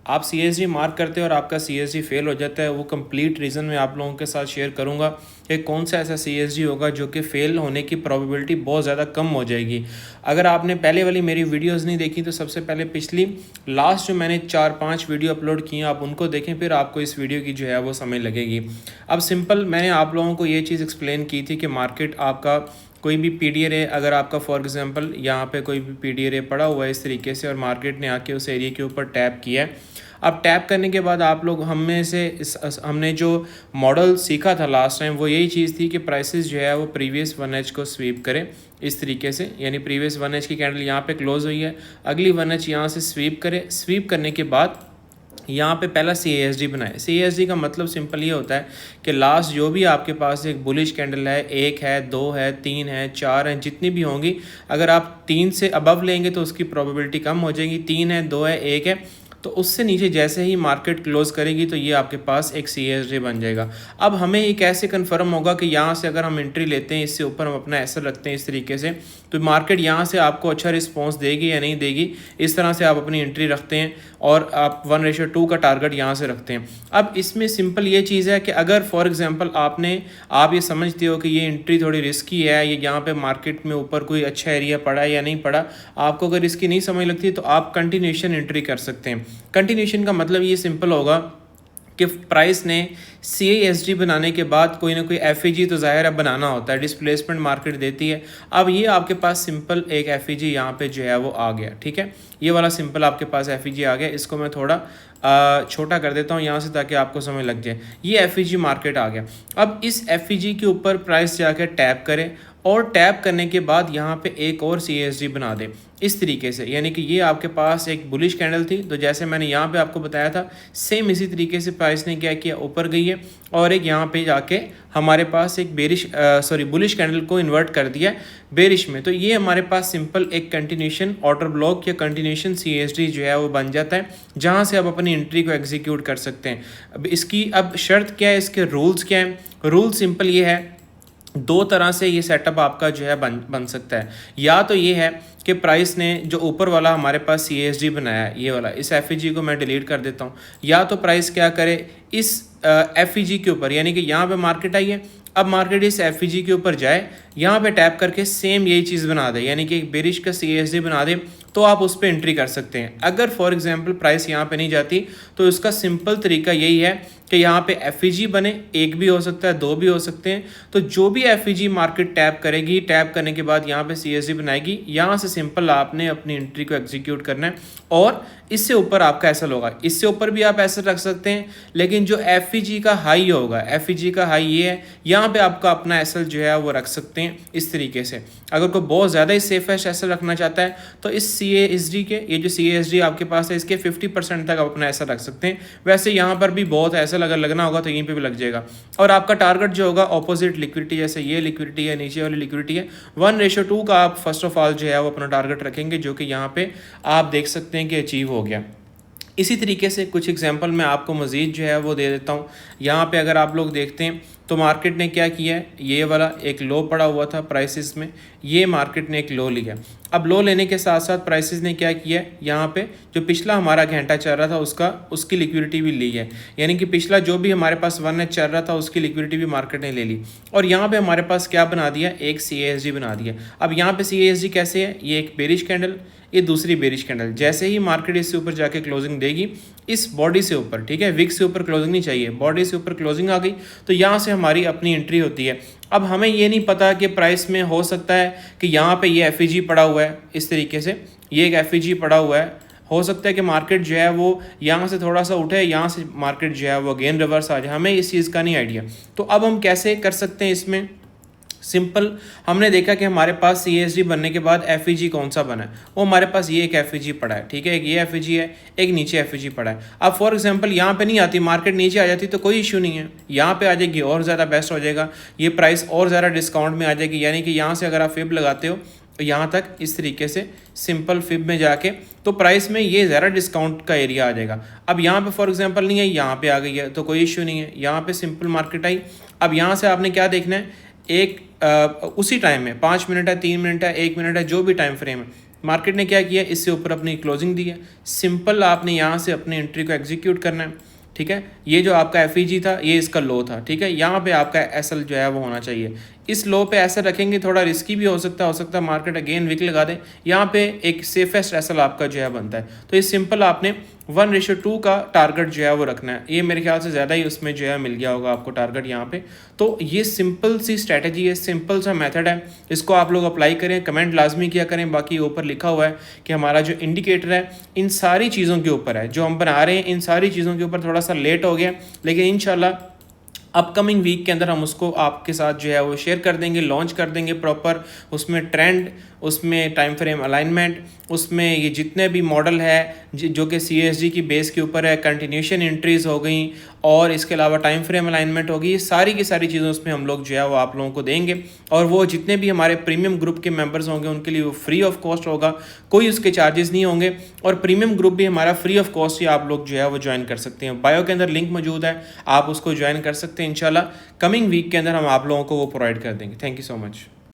आप CSG mark करते हो और आपका CSG फेल हो जाता है, वो कंप्लीट रीज़न मैं आप लोगों के साथ शेयर करूँगा कि कौन सा ऐसा CSG होगा जो कि फ़ेल होने की प्रोबेबिलिटी बहुत ज़्यादा कम हो जाएगी। अगर आपने पहले वाली मेरी वीडियोज़ नहीं देखी तो सबसे पहले पिछली लास्ट जो मैंने 4-5 वीडियो अपलोड की हैं आप उनको देखें, फिर आपको इस वीडियो की जो है वो समझ लगेगी। अब सिंपल मैंने आप लोगों को ये चीज़ एक्सप्लेन की थी कि मार्केट आपका कोई भी PDR अगर आपका फॉर एग्जांपल यहाँ पे कोई भी PDR पड़ा हुआ है इस तरीके से और मार्केट ने आके उस एरिया के ऊपर टैप किया है। अब टैप करने के बाद आप लोग हमने जो मॉडल सीखा था लास्ट टाइम वो यही चीज़ थी कि प्राइसेस जो है वो प्रीवियस 1H को स्वीप करें इस तरीके से, यानी प्रीवियस 1H की कैंडल यहाँ पे क्लोज हुई है, अगली 1H यहाँ से स्वीप करें। स्वीप करने के बाद यहाँ पे पहला CASD बनाए। CASD का मतलब सिंपल ये होता है कि लास्ट जो भी आपके पास एक बुलिश कैंडल है, 1 है, 2 है, 3 है, 4 है, जितनी भी होंगी, अगर आप 3 से अबव लेंगे तो उसकी प्रोबेबिलिटी कम हो जाएगी। 3 है, 2 है, 1 है, तो उससे नीचे जैसे ही मार्केट क्लोज करेगी तो ये आपके पास एक CASD बन जाएगा। अब हमें ये कैसे कंफर्म होगा कि यहाँ से अगर हम एंट्री लेते हैं, इससे ऊपर हम अपना एसएल रखते हैं इस तरीके से, तो मार्केट यहाँ से आपको अच्छा रिस्पॉन्स देगी या नहीं देगी, इस तरह से आप अपनी एंट्री रखते हैं और आप 1:2 का टारगेट यहाँ से रखते हैं। अब इसमें सिंपल ये चीज़ है कि अगर फॉर एग्जांपल आप ये समझते हो कि ये एंट्री थोड़ी रिस्की है, ये यहाँ पे मार्केट में ऊपर कोई अच्छा एरिया पड़ा है या नहीं पड़ा, आपको अगर इसकी नहीं समझ लगती तो आप कंटिन्यूशन एंट्री कर सकते हैं। कंटिन्यूशन का मतलब ये सिंपल होगा कि प्राइस ने CASD बनाने के बाद कोई ना कोई FEG तो ज़ाहिर है बनाना होता है, डिस्प्लेसमेंट मार्केट देती है। अब ये आपके पास सिंपल एक FEG यहाँ पे जो है वो आ गया, ठीक है, ये वाला सिंपल आपके पास FEG आ गया। इसको मैं थोड़ा छोटा कर देता हूँ यहाँ से ताकि आपको समझ लग जाए। ये FEG मार्केट आ गया। अब इस FEG के ऊपर प्राइस जाकर टैप करें और टैप करने के बाद यहाँ पे एक और CASD बना दे इस तरीके से, यानी कि ये आपके पास एक बुलिश कैंडल थी, तो जैसे मैंने यहाँ पे आपको बताया था सेम इसी तरीके से प्राइस ने क्या किया, ऊपर गई है और एक यहाँ पे जाके हमारे पास एक बुलिश कैंडल को इन्वर्ट कर दिया बेरिश में। तो ये हमारे पास सिंपल एक कंटिन्यूशन ऑर्डर ब्लॉक या कंटिन्यूशन CASD जो है वो बन जाता है, जहाँ से आप अपनी एंट्री को एग्जीक्यूट कर सकते हैं। अब इसकी अब शर्त क्या है, इसके रूल्स क्या हैं? रूल सिंपल ये है, दो तरह से ये सेटअप आपका जो है बन सकता है। या तो ये है कि प्राइस ने जो ऊपर वाला हमारे पास CASD बनाया है, ये वाला, इस FEG को मैं डिलीट कर देता हूँ। या तो प्राइस क्या करे, इस FEG के ऊपर, यानी कि यहाँ पे मार्केट आई है, अब मार्केट इस FEG के ऊपर जाए, यहाँ पे टैप करके सेम यही चीज़ बना दे, यानी कि एक बेरिश का CASD बना दे, तो आप उस पर एंट्री कर सकते हैं। अगर फॉर एग्जांपल प्राइस यहाँ पे नहीं जाती तो इसका सिंपल तरीका यही है कि यहाँ पे FEG बने, एक भी हो सकता है, दो भी हो सकते हैं। तो जो भी FEG मार्केट टैप करेगी, टैप करने के बाद यहाँ पे CASD बनाएगी, यहाँ से सिंपल आपने अपनी एंट्री को एग्जीक्यूट करना है और इससे ऊपर आपका एसएल होगा। इससे ऊपर भी आप एसएल रख सकते हैं, लेकिन जो FEG का हाई होगा, FEG का हाई ये है, यहाँ पे आपका अपना एसएल जो है वो रख सकते हैं इस तरीके से। अगर कोई बहुत ज़्यादा ही सेफेस्ट एसएल रखना चाहता है तो इस CASD के, ये जो CASD आपके पास है, इसके 50% तक आप अपना एसएल रख सकते हैं। वैसे यहाँ पर भी बहुत एसएल अगर लगना होगा तो यहीं पे भी लग जाएगा। और आपका टारगेट जो होगा ऑपोजिट लिक्विडिटी, जैसे ये लिक्विडिटी है, नीचे वाली लिक्विडिटी है, 1:2 का आप फर्स्ट ऑफ ऑल जो है वो अपना टारगेट रखेंगे, जो कि यहाँ पे आप देख सकते हैं कि अचीव हो गया। इसी तरीके से कुछ एग्जांपल मैं आपको मज़ीद जो है वो दे देता हूँ। यहाँ पे अगर आप लोग देखते हैं तो मार्केट ने क्या किया है, ये वाला एक लो पड़ा हुआ था प्राइसेस में, ये मार्केट ने एक लो लिया। अब लो लेने के साथ साथ प्राइसेस ने क्या किया है, यहाँ पे जो पिछला हमारा घंटा चल रहा था उसकी लिक्विडिटी भी ली है, यानी कि पिछला जो भी हमारे पास 1H चल रहा था उसकी लिक्विडिटी भी मार्केट ने ले ली। और यहाँ पे हमारे पास क्या बना दिया, एक CASD बना दिया। अब यहाँ पे CASD कैसे है, ये एक बेरिश कैंडल, ये दूसरी बेरिश कैंडल। जैसे ही मार्केट इससे ऊपर जाके क्लोजिंग देगी इस बॉडी से ऊपर, ठीक है, विक से ऊपर क्लोजिंग नहीं चाहिए, बॉडी से ऊपर क्लोजिंग आ गई तो यहाँ से हमारी अपनी एंट्री होती है। अब हमें ये नहीं पता कि प्राइस में हो सकता है कि यहाँ पे ये FEG पड़ा हुआ है इस तरीके से, ये एक FEG पड़ा हुआ है, हो सकता है कि मार्केट जो है वो यहाँ से थोड़ा सा उठे, यहाँ से मार्केट जो है वो अगेन रिवर्स आ जाए, हमें इस चीज़ का नहीं आइडिया। तो अब हम कैसे कर सकते हैं इसमें, सिंपल हमने देखा कि हमारे पास CASD बनने के बाद FEG कौन सा बना है, वो हमारे पास ये एक FEG पड़ा है, ठीक है, एक ये FEG है, एक नीचे FEG पड़ा है। अब फॉर एग्जांपल यहाँ पे नहीं आती, मार्केट नीचे आ जाती तो कोई इशू नहीं है, यहाँ पे आ जाएगी और ज़्यादा बेस्ट हो जाएगा, ये प्राइस और ज़्यादा डिस्काउंट में आ जाएगी। यानी कि यहाँ से अगर आप फिब लगाते हो तो यहाँ तक इस तरीके से सिंपल फिब में जाके तो प्राइस में ये ज़्यादा डिस्काउंट का एरिया आ जाएगा। अब यहाँ पे फॉर एग्जांपल नहीं है, यहाँ पे आ गई है तो कोई इशू नहीं है, यहाँ पे सिंपल मार्केट आई। अब यहाँ से आपने क्या देखना है, एक उसी टाइम में 5 मिनट है, 3 मिनट है, 1 मिनट है, जो भी टाइम फ्रेम है, मार्केट ने क्या किया, इससे ऊपर अपनी क्लोजिंग दी है। सिंपल आपने यहाँ से अपनी एंट्री को एग्जीक्यूट करना है, ठीक है। ये जो आपका एफ था ये इसका लो था, ठीक है। यहाँ पे आपका एसएल जो है वो होना चाहिए। इस लो पे ऐसा रखेंगे थोड़ा रिस्की भी हो सकता है मार्केट अगेन विक लगा दे। यहाँ पे एक सेफेस्ट एसएल आपका जो है बनता है। तो ये सिंपल आपने 1:2 का टारगेट जो है वो रखना है। ये मेरे ख्याल से ज़्यादा ही उसमें जो है मिल गया होगा आपको टारगेट यहाँ पे। तो ये सिंपल सी स्ट्रैटेजी है, सिंपल सा मेथड है, इसको आप लोग अप्लाई करें। कमेंट लाजमी किया करें। बाकी ऊपर लिखा हुआ है कि हमारा जो इंडिकेटर है इन सारी चीज़ों के ऊपर है, जो हम बना रहे हैं इन सारी चीज़ों के ऊपर थोड़ा सा लेट हो गया, लेकिन इंशाल्लाह अपकमिंग वीक के अंदर हम उसको आपके साथ जो है वो शेयर कर देंगे, लॉन्च कर देंगे प्रॉपर। उसमें ट्रेंड, उसमें टाइम फ्रेम अलाइनमेंट, उसमें ये जितने भी मॉडल है जो कि CSG की बेस के ऊपर है, कंटिन्यूशन एंट्रीज हो गई और इसके अलावा टाइम फ्रेम अलाइनमेंट होगी, ये सारी की सारी चीज़ें उसमें हम लोग जो है वो आप लोगों को देंगे। और वो जितने भी हमारे प्रीमियम ग्रुप के मेंबर्स होंगे उनके लिए वो फ्री ऑफ कॉस्ट होगा, कोई उसके चार्जेस नहीं होंगे। और प्रीमियम ग्रुप भी हमारा फ्री ऑफ कॉस्ट ही आप लोग जो है वो ज्वाइन कर सकते हैं। बायो के अंदर लिंक मौजूद है, आप उसको ज्वाइन कर सकते हैं। इंशाल्लाह कमिंग वीक के अंदर हम आप लोगों को वो प्रोवाइड कर देंगे। Thank you so much.